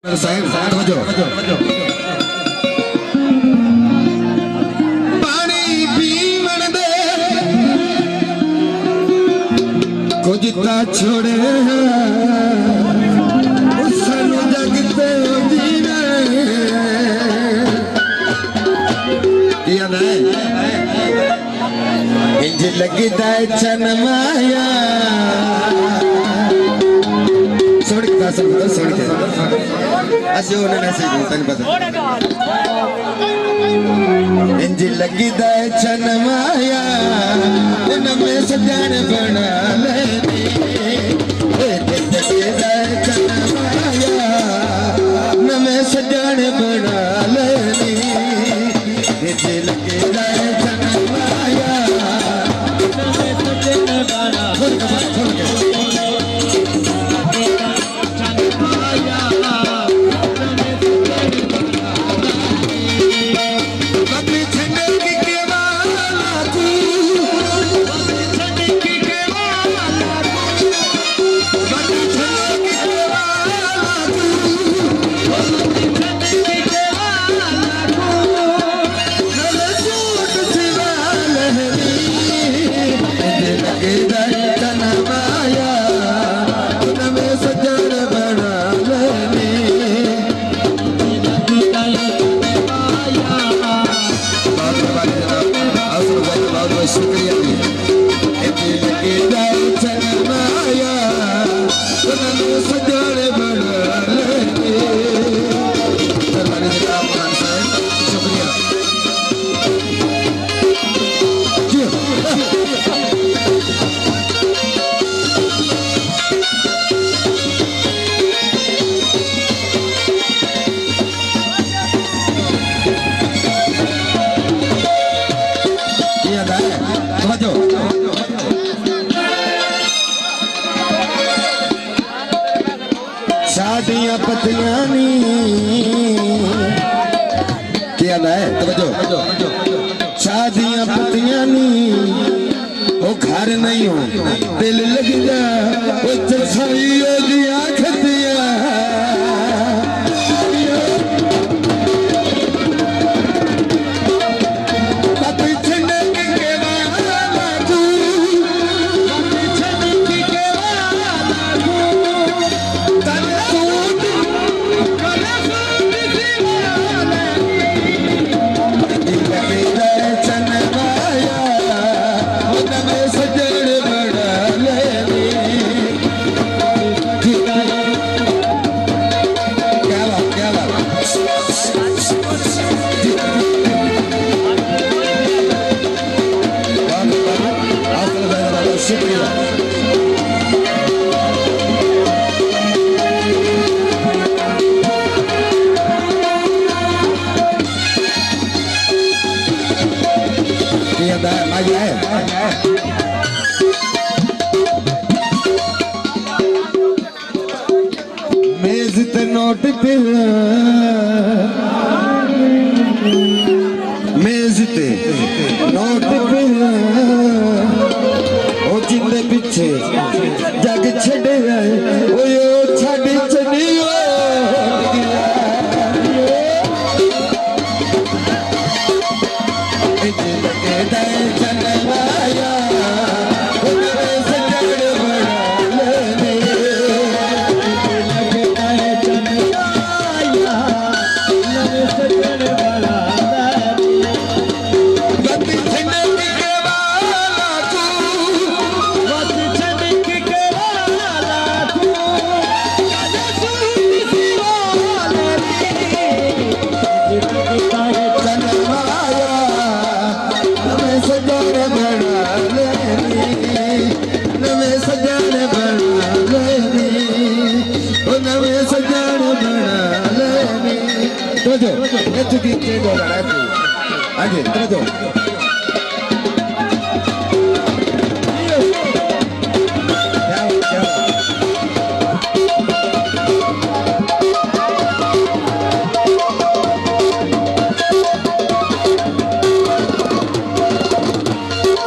साहेब समझो पानी पीवन दे कुछ ता छोड़े उसनु जगते जीने याद है इंज लगता है चन माया ऐसे होने ऐसे तन पता इंज लगी दा चन माया उनमें सजान बना लेनी इंज लगी दा चन माया उनमें सजान बना लेनी इंज लगी दा चन माया उनमें सजान बना शादियां पतियां नी क्या है तवज्जो शादियां पतियां नी वो घर नहीं हो दिल लग जा वो चरसाई होगी आखतिया मेज ते नोट पे मेज ते नोट पे ओ जिंदे पीछे जग छड़े ओ छड़ चनियो Itu kita dolar itu, aja terus.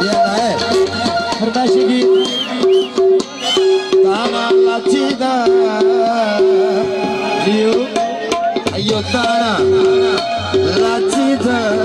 Ya naik, permasi di, tanah lacina, liu. यो ताना लाची दा